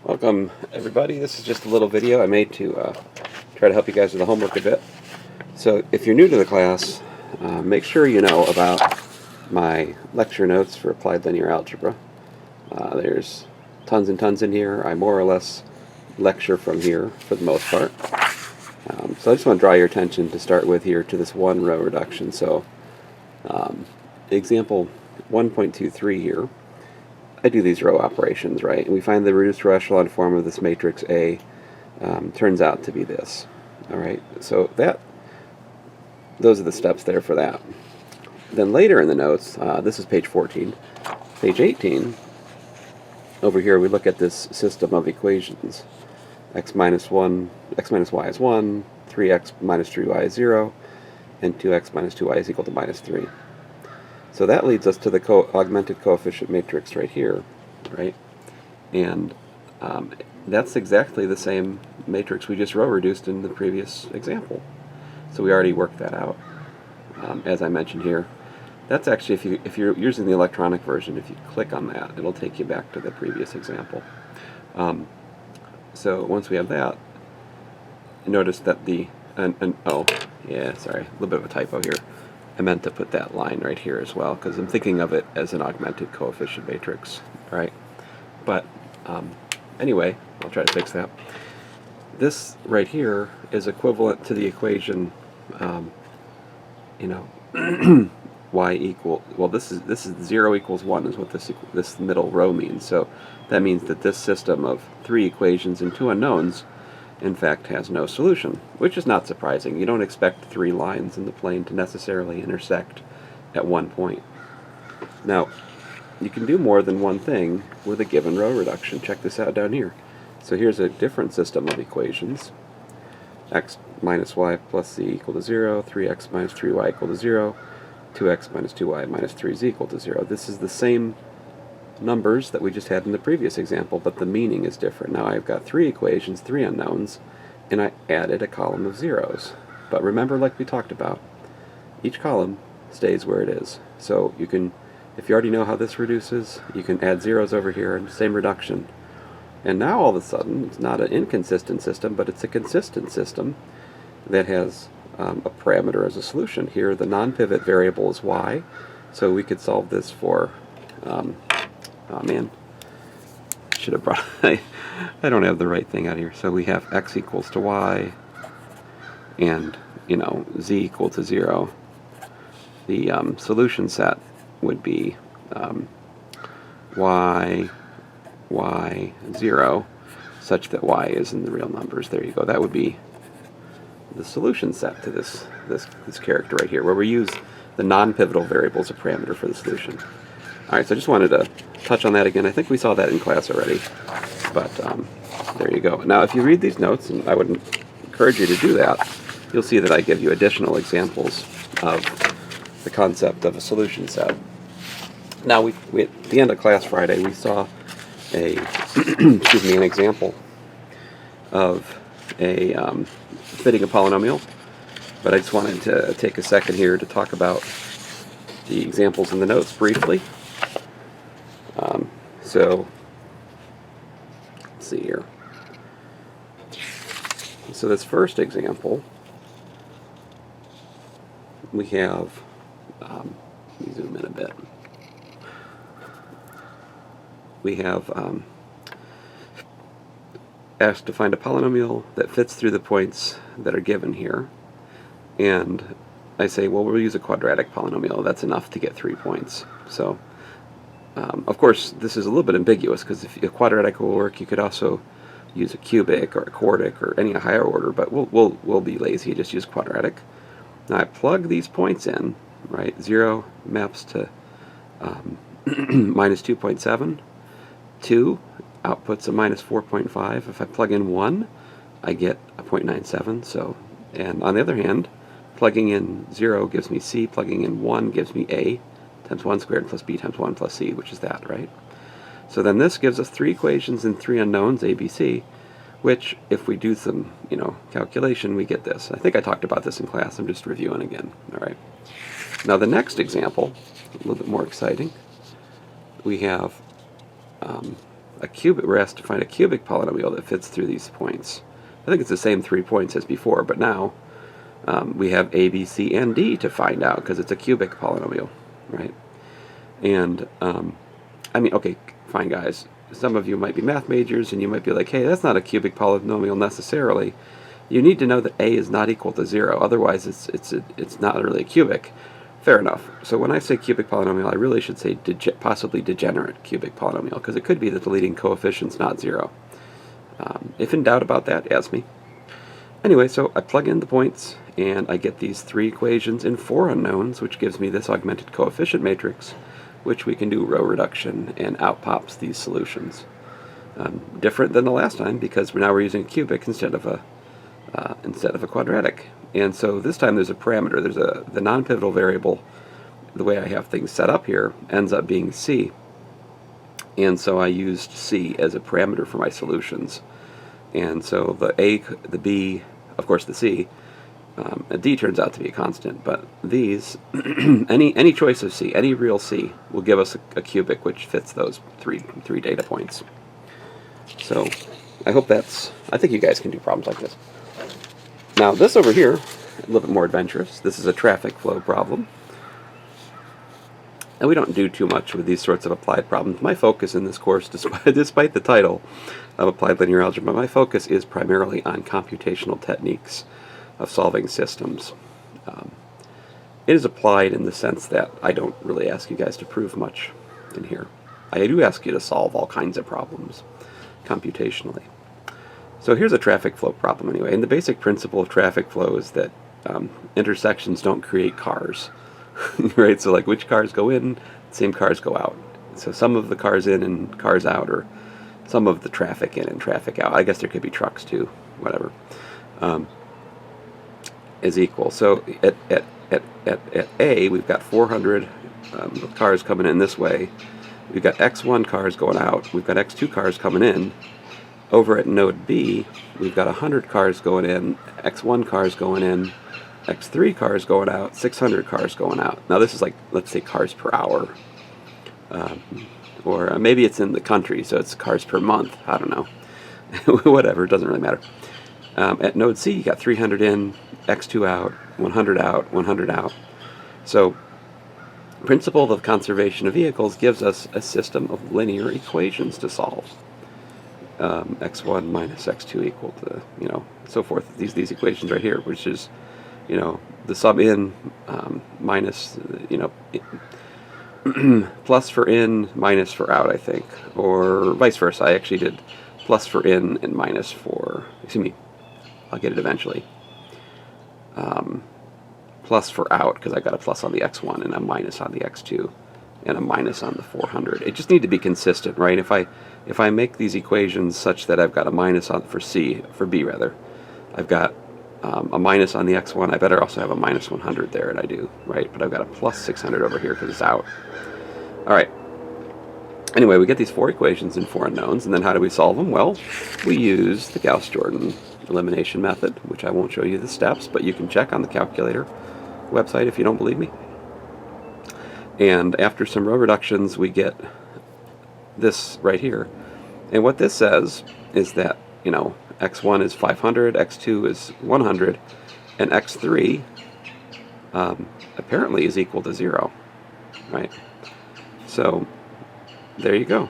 Welcome everybody. This is just a little video I made to try to help you guys with the homework a bit. So if you're new to the class, make sure you know about my lecture notes for applied linear algebra. There's tons and tons in here. I more or less lecture from here for the most part. So I just want to draw your attention to start with here to this one row reduction. So example 1.23 here. I do these row operations, right? And we find the reduced row echelon form of this matrix A turns out to be this. All right, so those are the steps there for that. Then later in the notes, this is page 14. Page 18, over here we look at this system of equations. X minus y is 1, 3x minus 3y is 0, and 2x minus 2y is equal to minus 3. So that leads us to the augmented coefficient matrix right here, right? And that's exactly the same matrix we just row reduced in the previous example. So we already worked that out, as I mentioned here. That's actually, if you're using the electronic version, if you click on that, it'll take you back to the previous example. So once we have that, notice that oh, yeah, sorry, a little bit of a typo here. I meant to put that line right here as well, because I'm thinking of it as an augmented coefficient matrix, right? But anyway, I'll try to fix that. This right here is equivalent to the equation, y equal, well, this is 0 equals 1 is what this middle row means. So that means that this system of 3 equations and 2 unknowns in fact has no solution, which is not surprising. You don't expect 3 lines in the plane to necessarily intersect at one point. Now, you can do more than one thing with a given row reduction. Check this out down here. So here's a different system of equations. X minus y plus z equal to 0, 3x minus 3y equal to 0, 2x minus 2y minus 3 is equal to 0. This is the same numbers that we just had in the previous example, but the meaning is different. Now I've got 3 equations, 3 unknowns, and I added a column of zeros. But remember, like we talked about, each column stays where it is. So you can, if you already know how this reduces, you can add zeros over here and same reduction. And now all of a sudden, it's not an inconsistent system, but it's a consistent system that has a parameter as a solution. Here the non-pivot variable is y, so we could solve this for oh man, should have brought, I don't have the right thing out here. So we have x equals to y and, z equal to 0. The solution set would be y, 0, such that y is in the real numbers. There you go. That would be the solution set to this character right here, where we use the non-pivotal variable as a parameter for the solution. Alright, so I just wanted to touch on that again. I think we saw that in class already, but there you go. Now, if you read these notes, and I would encourage you to do that, you'll see that I give you additional examples of the concept of a solution set. Now, at the end of class Friday, we saw an example of fitting a polynomial, but I just wanted to take a second here to talk about the examples in the notes briefly. So let's see here. So this first example, we have, let me zoom in a bit. We have asked to find a polynomial that fits through the points that are given here. And I say, well, we'll use a quadratic polynomial. That's enough to get 3 points. So, of course, this is a little bit ambiguous, because if a quadratic will work, you could also use a cubic or a quartic or any higher order, but we'll be lazy and just use quadratic. Now I plug these points in, right? 0 maps to minus 2.7. 2 outputs a minus 4.5. If I plug in 1, I get a 0.97. So, and on the other hand, plugging in 0 gives me c, plugging in 1 gives me a times 1 squared plus b times 1 plus c, which is that, right? So then this gives us 3 equations and 3 unknowns, a, b, c, which if we do some, calculation, we get this. I think I talked about this in class. I'm just reviewing again. All right. Now the next example, a little bit more exciting. We have a cubic. We're asked to find a cubic polynomial that fits through these points. I think it's the same 3 points as before, but now we have A, B, C, and D to find out because it's a cubic polynomial, right? And I mean, okay, fine, guys. Some of you might be math majors, and you might be like, hey, that's not a cubic polynomial necessarily. You need to know that A is not equal to 0. Otherwise, it's not really a cubic. Fair enough. So when I say cubic polynomial, I really should say possibly degenerate cubic polynomial, because it could be that the leading coefficient's not 0. If in doubt about that, ask me. Anyway, so I plug in the points, and I get these 3 equations in 4 unknowns, which gives me this augmented coefficient matrix, which we can do row reduction, and out pops these solutions. Different than the last time, because now we're using a cubic instead of a quadratic. And so this time there's a parameter. There's the non-pivotal variable. The way I have things set up here ends up being C. And so I used C as a parameter for my solutions. And so the A, the B, of course the C, and D turns out to be a constant. But these, any choice of C, any real C, will give us a cubic which fits those three data points. So I think you guys can do problems like this. Now this over here, a little bit more adventurous. This is a traffic flow problem. And we don't do too much with these sorts of applied problems. My focus in this course, despite the title of Applied Linear Algebra, my focus is primarily on computational techniques of solving systems. It is applied in the sense that I don't really ask you guys to prove much in here. I do ask you to solve all kinds of problems computationally. So here's a traffic flow problem anyway, and the basic principle of traffic flow is that intersections don't create cars, right? So like which cars go in, same cars go out. So some of the cars in and cars out, or some of the traffic in and traffic out, I guess there could be trucks too, whatever, is equal. So at A, we've got 400 cars coming in this way. We've got x1 cars going out. We've got x2 cars coming in. Over at node B, we've got 100 cars going in, x1 cars going in, x3 cars going out, 600 cars going out. Now this is like, let's say, cars per hour. Or maybe it's in the country, so it's cars per month. I don't know. Whatever, it doesn't really matter. At node C, you got 300 in, x2 out, 100 out, 100 out. So principle of conservation of vehicles gives us a system of linear equations to solve. X1 minus x2 equal to, so forth. These equations right here, which is, the sum in minus, plus for in, minus for out, I think, or vice versa. I actually did plus for in and minus for, I'll get it eventually. Plus for out, because I got a plus on the x1 and a minus on the x2 and a minus on the 400. It just need to be consistent, right? If I make these equations such that I've got a minus on for B rather, I've got a minus on the x1, I better also have a minus 100 there, and I do, right? But I've got a plus 600 over here because it's out. All right. Anyway, we get these 4 equations in 4 unknowns, and then how do we solve them? Well, we use the Gauss-Jordan elimination method, which I won't show you the steps, but you can check on the calculator website if you don't believe me. And after some row reductions, we get this right here. And what this says is that, x1 is 500, x2 is 100, and x3 apparently is equal to 0, right? So there you go.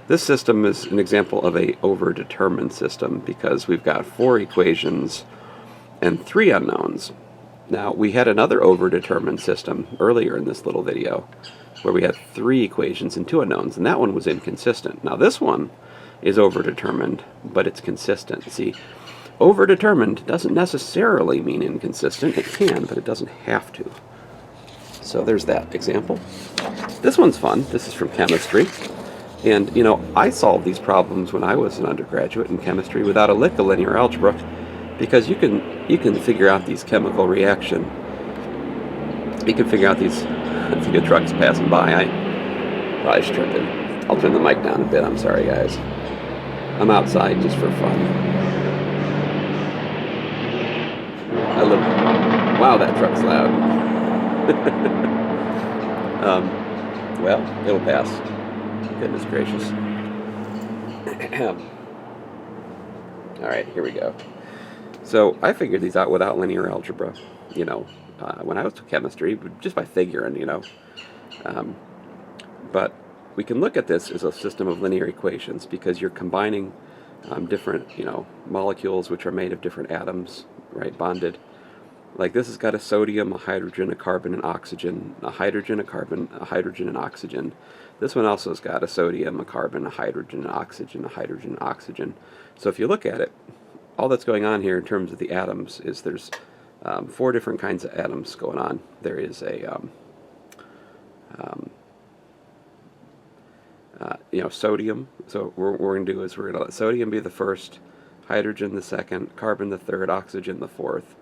This system is an example of a overdetermined system because we've got 4 equations and 3 unknowns. Now, we had another overdetermined system earlier in this little video where we had 3 equations and 2 unknowns, and that one was inconsistent. Now, this one is overdetermined, but it's consistent. See, overdetermined doesn't necessarily mean inconsistent. It can, but it doesn't have to. So there's that example. This one's fun. This is from chemistry. And, I solved these problems when I was an undergraduate in chemistry without a lick of linear algebra, because you can figure out these chemical reaction. You can figure out these. I think a truck's passing by. I'll turn the mic down a bit. I'm sorry, guys. I'm outside just for fun. Wow, that truck's loud. Well, it'll pass. Goodness gracious. All right, here we go. So I figured these out without linear algebra, you know, when I was to chemistry, just by figuring, you know. Um, but we can look at this as a system of linear equations because you're combining different, you know, molecules which are made of different atoms, right, bonded. Like this has got a sodium, a hydrogen, a carbon, and oxygen, a hydrogen, a carbon, a hydrogen, and oxygen. This one also has got a sodium, a carbon, a hydrogen, an oxygen, a hydrogen, and oxygen. So if you look at it, all that's going on here in terms of the atoms is there's 4 different kinds of atoms going on. There is a you know, sodium. So what we're going to do is we're going to let sodium be the first, hydrogen the second, carbon the third, oxygen the fourth.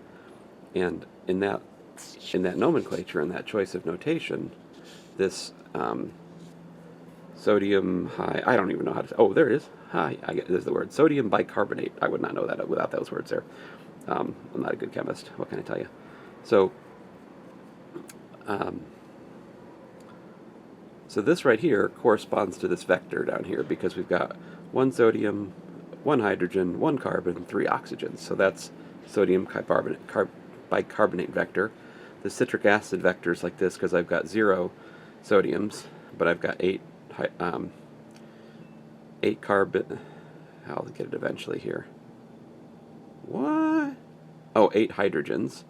And in that nomenclature, in that choice of notation, this sodium high, I don't even know how to say, oh, there it is. Hi, there's the word. Sodium bicarbonate. I would not know that without those words there. I'm not a good chemist. What can I tell you? So, so this right here corresponds to this vector down here because we've got 1 sodium, 1 hydrogen, 1 carbon, 3 oxygens. So that's sodium bicarbonate vector. The citric acid vector is like this because I've got 0 sodiums, but I've got 8 carbon. I'll get it eventually here. What? Oh, 8 hydrogens,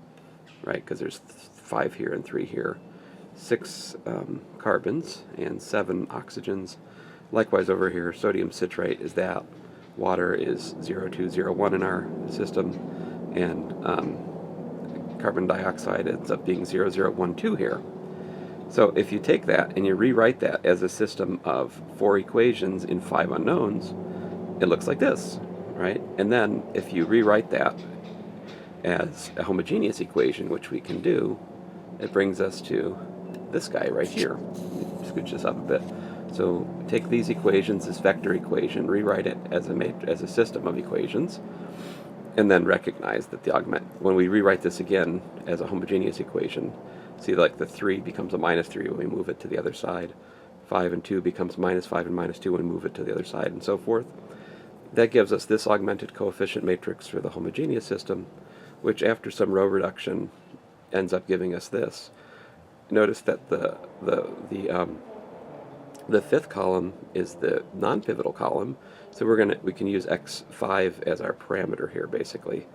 right? Because there's 5 here and 3 here. 6 carbons and 7 oxygens. Likewise over here, sodium citrate is that. Water is 0,201 in our system, and carbon dioxide ends up being 0,012 here. So if you take that and you rewrite that as a system of 4 equations in 5 unknowns, it looks like this, right? And then if you rewrite that as a homogeneous equation, which we can do, it brings us to this guy right here. Scooch this up a bit. So take these equations, this vector equation, rewrite it as a system of equations, and then recognize that when we rewrite this again as a homogeneous equation, see like the 3 becomes a -3 when we move it to the other side. 5 and 2 becomes -5 and -2 when we move it to the other side, and so forth. That gives us this augmented coefficient matrix for the homogeneous system, which after some row reduction ends up giving us this. Notice that the 5th column is the non-pivotal column, so we can use x5 as our parameter here, basically.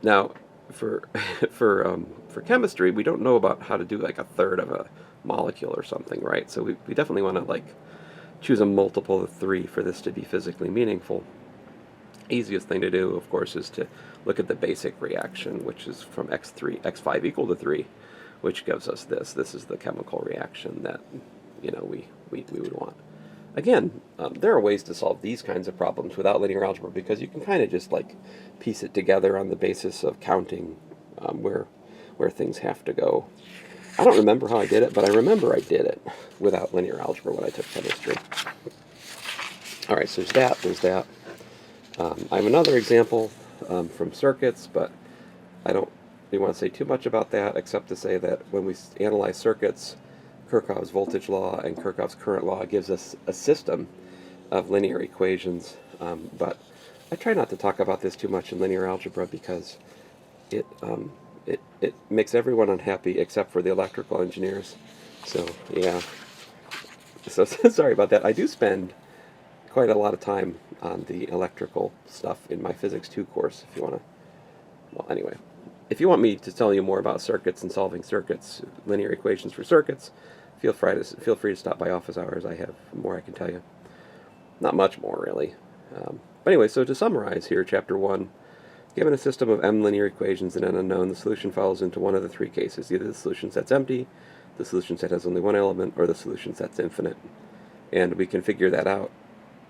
Now, for chemistry, we don't know about how to do like a third of a molecule or something, right? So we definitely want to like choose a multiple of 3 for this to be physically meaningful. Easiest thing to do, of course, is to look at the basic reaction, which is from x5 equal to 3, which gives us this. This is the chemical reaction that, you know, we would want. Again, there are ways to solve these kinds of problems without linear algebra because you can kind of just like piece it together on the basis of counting where things have to go. I don't remember how I did it, but I remember I did it without linear algebra when I took chemistry. All right, so there's that. I have another example from circuits, but I don't really want to say too much about that except to say that when we analyze circuits, Kirchhoff's voltage law and Kirchhoff's current law gives us a system of linear equations, but I try not to talk about this too much in linear algebra because it makes everyone unhappy except for the electrical engineers. So yeah, so sorry about that. I do spend quite a lot of time on the electrical stuff in my Physics 2 course, if you want to. Well, anyway, if you want me to tell you more about circuits and solving circuits, linear equations for circuits, feel free to stop by office hours. I have more I can tell you. Not much more, really. But anyway, so to summarize here, Chapter 1, given a system of m linear equations and n unknown, the solution falls into one of the 3 cases. Either the solution set's empty, the solution set has only one element, or the solution set's infinite. And we can figure that out,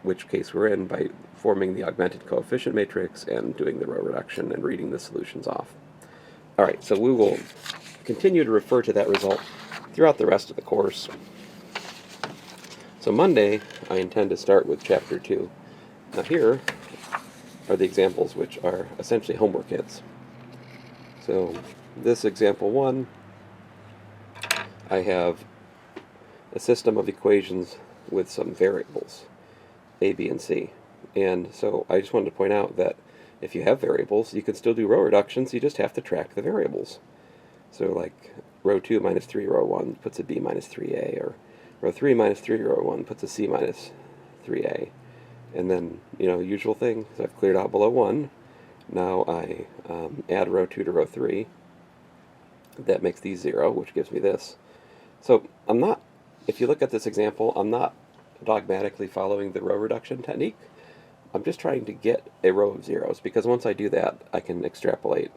which case we're in, by forming the augmented coefficient matrix and doing the row reduction and reading the solutions off. All right, so we will continue to refer to that result throughout the rest of the course. So Monday, I intend to start with Chapter 2. Now here are the examples which are essentially homework hits. So this example 1, I have a system of equations with some variables. A, B, and C. And so I just wanted to point out that if you have variables, you can still do row reductions, you just have to track the variables. So like row 2 minus 3 row 1 puts a B minus 3A, or row 3 minus 3 row 1 puts a C minus 3A. And then, usual thing, so I've cleared out below 1. Now I add row 2 to row 3. That makes these 0, which gives me this. So if you look at this example, I'm not dogmatically following the row reduction technique. I'm just trying to get a row of zeros, because once I do that, I can extrapolate,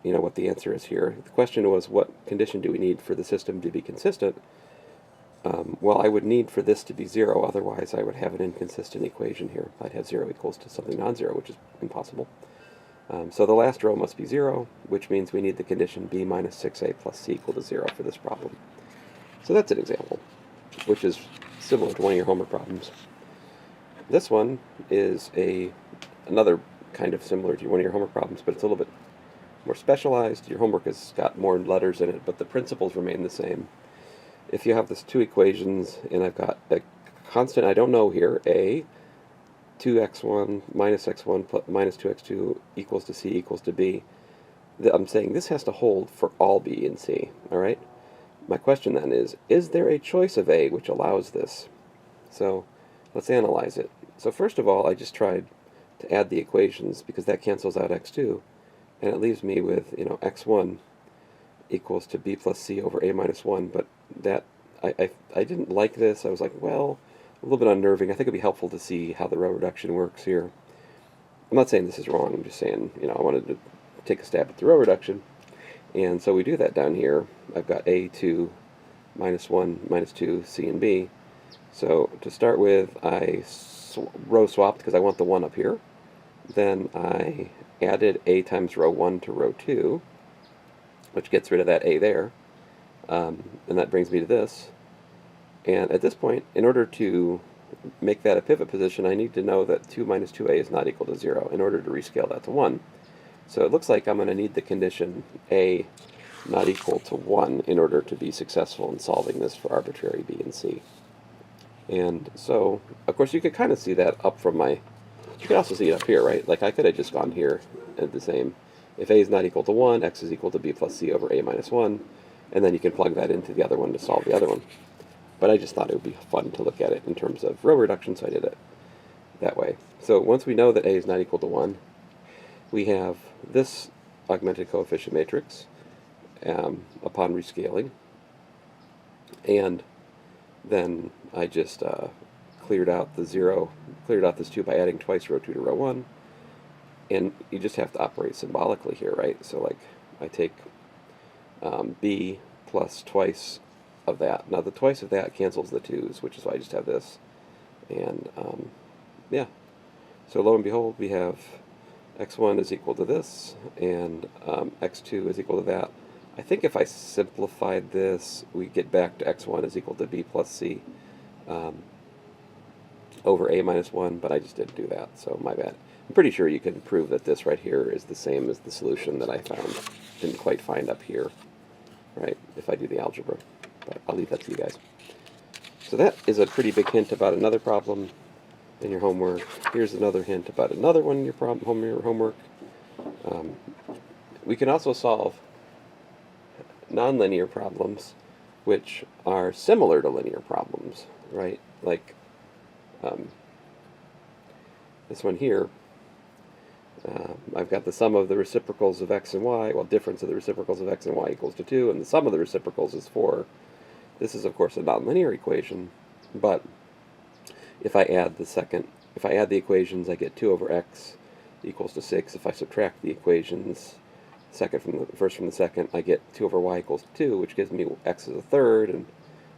what the answer is here. The question was, what condition do we need for the system to be consistent? Well, I would need for this to be 0, otherwise I would have an inconsistent equation here. I'd have 0 equals to something non-zero, which is impossible. So the last row must be 0, which means we need the condition b minus 6a plus c equal to 0 for this problem. So that's an example, which is similar to one of your homework problems. This one is another kind of similar to one of your homework problems, but it's a little bit more specialized. Your homework has got more letters in it, but the principles remain the same. If you have this two equations, and I've got a constant I don't know here, a, 2x1 minus x1 plus minus 2x2 equals to c equals to b, I'm saying this has to hold for all b and c, all right? My question then is there a choice of a which allows this? So let's analyze it. So first of all, I just tried to add the equations, because that cancels out x2, and it leaves me with, x1 equals to b plus c over a minus 1, but that, I didn't like this. I was like, well, a little bit unnerving. I think it'd be helpful to see how the row reduction works here. I'm not saying this is wrong, I'm just saying, I wanted to take a stab at the row reduction. And so we do that down here. I've got a2 minus 1 minus 2, c and b. So to start with, I row swapped because I want the 1 up here. Then I added a times row 1 to row 2, which gets rid of that a there. And that brings me to this. And at this point, in order to make that a pivot position, I need to know that 2 minus 2a is not equal to 0 in order to rescale that to 1. So it looks like I'm going to need the condition a not equal to 1 in order to be successful in solving this for arbitrary b and c. And so, of course, you could kind of see that up from you could also see it up here, right? Like I could have just gone here and the same. If a is not equal to 1, x is equal to b plus c over a minus 1, and then you can plug that into the other one to solve the other one. But I just thought it would be fun to look at it in terms of row reduction, so I did it that way. So once we know that a is not equal to 1, we have this augmented coefficient matrix upon rescaling. And then I just cleared out this 2 by adding twice row 2 to row 1. And you just have to operate symbolically here, right? So like I take b plus twice of that. Now the twice of that cancels the 2's, which is why I just have this. And yeah, so lo and behold, we have x1 is equal to this, and x2 is equal to that. I think if I simplified this, we get back to x1 is equal to b plus c over a minus 1, but I just didn't do that, so my bad. I'm pretty sure you can prove that this right here is the same as the solution that I didn't quite find up here, right, if I do the algebra. But I'll leave that to you guys. So that is a pretty big hint about another problem in your homework. Here's another hint about another one in your homework. We can also solve nonlinear problems which are similar to linear problems, right? Like this one here. I've got the sum of the reciprocals of x and y, well, difference of the reciprocals of x and y equals to 2, and the sum of the reciprocals is 4. This is, of course, a nonlinear equation, but if I add the equations, I get 2 over x equals to 6. If I subtract the equations, first from the second, I get 2 over y equals to 2, which gives me x is a third,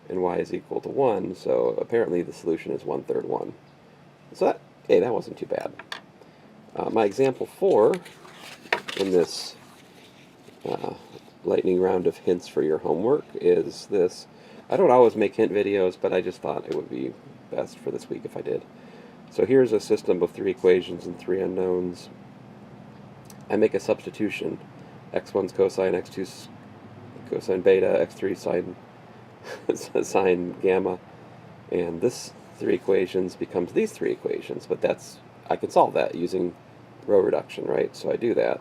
and y is equal to 1, so apparently the solution is 1/3 1. So that wasn't too bad. My example 4 in this lightning round of hints for your homework is this. I don't always make hint videos, but I just thought it would be best for this week if I did. So here's a system of 3 equations and 3 unknowns. I make a substitution. x1's cosine, x2's cosine beta, x3 sine sine gamma, and this three equations becomes these three equations, but I can solve that using row reduction, right? So I do that.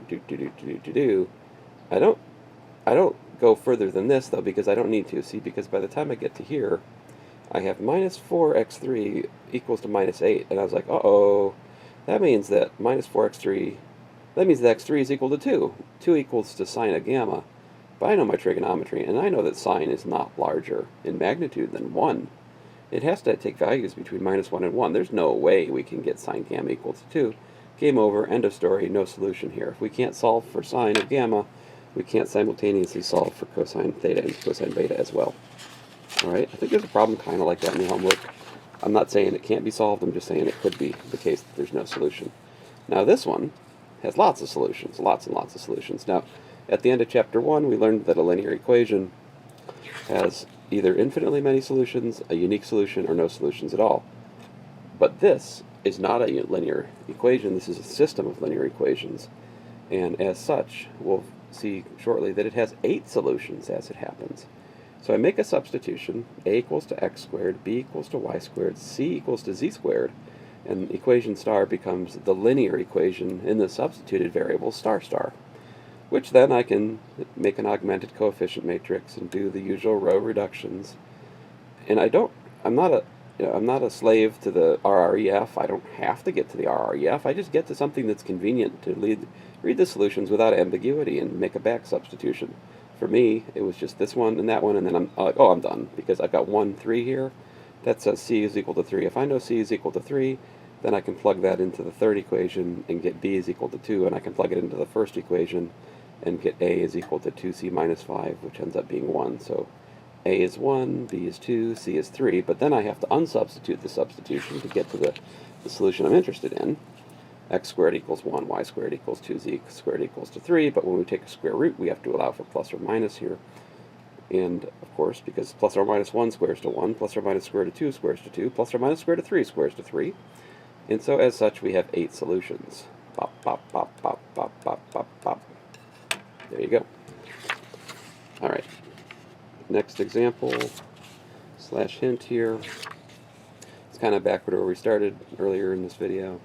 I don't go further than this though, because I don't need to. See, because by the time I get to here, I have minus 4x3 equals to minus 8, and I was like, uh-oh, that means that minus 4x3, that means that x3 is equal to 2. 2 equals to sine of gamma. But I know my trigonometry, and I know that sine is not larger in magnitude than 1. It has to take values between minus 1 and 1. There's no way we can get sine gamma equal to 2. Game over, end of story, no solution here. If we can't solve for sine of gamma, we can't simultaneously solve for cosine theta and cosine beta as well. Alright, I think there's a problem kind of like that in the homework. I'm not saying it can't be solved, I'm just saying it could be the case that there's no solution. Now this one has lots of solutions, lots and lots of solutions. Now, at the end of chapter 1, we learned that a linear equation has either infinitely many solutions, a unique solution, or no solutions at all. But this is not a linear equation, this is a system of linear equations. And as such, we'll see shortly that it has 8 solutions as it happens. So I make a substitution, a equals to x squared, b equals to y squared, c equals to z squared, and equation star becomes the linear equation in the substituted variable star star, which then I can make an augmented coefficient matrix and do the usual row reductions. And I'm not a slave to the RREF. I don't have to get to the RREF. I just get to something that's convenient to read the solutions without ambiguity and make a back substitution. For me, it was just this one and that one, and then I'm like, oh, I'm done, because I've got 1, 3 here. That says c is equal to 3. If I know c is equal to 3, then I can plug that into the third equation and get b is equal to 2, and I can plug it into the first equation and get a is equal to 2c minus 5, which ends up being 1. So a is 1, b is 2, c is 3, but then I have to unsubstitute the substitution to get to the solution I'm interested in. X squared equals 1, y squared equals 2, z squared equals to 3, but when we take a square root, we have to allow for plus or minus here. And, of course, because plus or minus 1 squares to 1, plus or minus square root of 2 squares to 2, plus or minus square root of 3 squares to 3. And so, as such, we have 8 solutions. Pop, pop, pop, pop, pop, pop, pop, pop. There you go. Alright. Next example, / hint here. It's kind of backward where we started earlier in this video.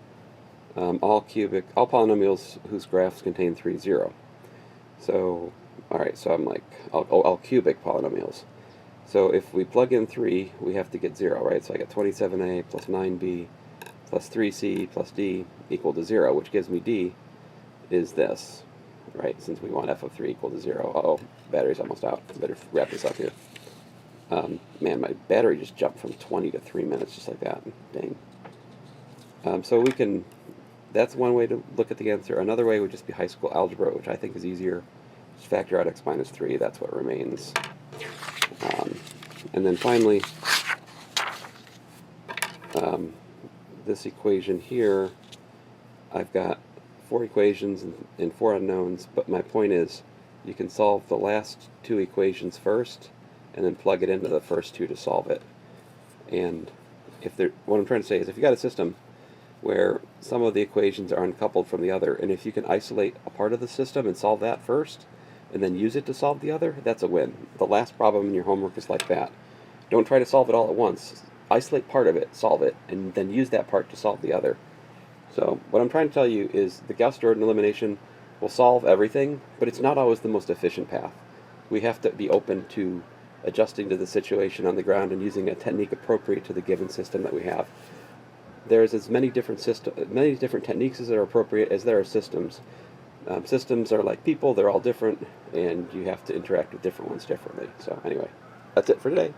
All polynomials whose graphs contain 3, 0. So, alright, so I'm like, all cubic polynomials. So if we plug in 3, we have to get 0, right? So I get 27a plus 9b plus 3c plus d equal to 0, which gives me d is this, right? Since we want f of 3 equal to 0. Uh-oh, battery's almost out. I better wrap this up here. Man, my battery just jumped from 20 to 3 minutes, just like that. Dang. So we can... That's one way to look at the answer. Another way would just be high school algebra, which I think is easier. Just factor out x minus 3, that's what remains. And then finally, this equation here, I've got 4 equations and 4 unknowns, but my point is you can solve the last 2 equations first and then plug it into the first 2 to solve it. And what I'm trying to say is if you got a system where some of the equations are uncoupled from the other, and if you can isolate a part of the system and solve that first, and then use it to solve the other, that's a win. The last problem in your homework is like that. Don't try to solve it all at once. Isolate part of it, solve it, and then use that part to solve the other. So what I'm trying to tell you is the Gauss-Jordan elimination will solve everything, but it's not always the most efficient path. We have to be open to adjusting to the situation on the ground and using a technique appropriate to the given system that we have. There's as many different techniques as are appropriate as there are systems. Systems are like people, they're all different, and you have to interact with different ones differently. So anyway, that's it for today.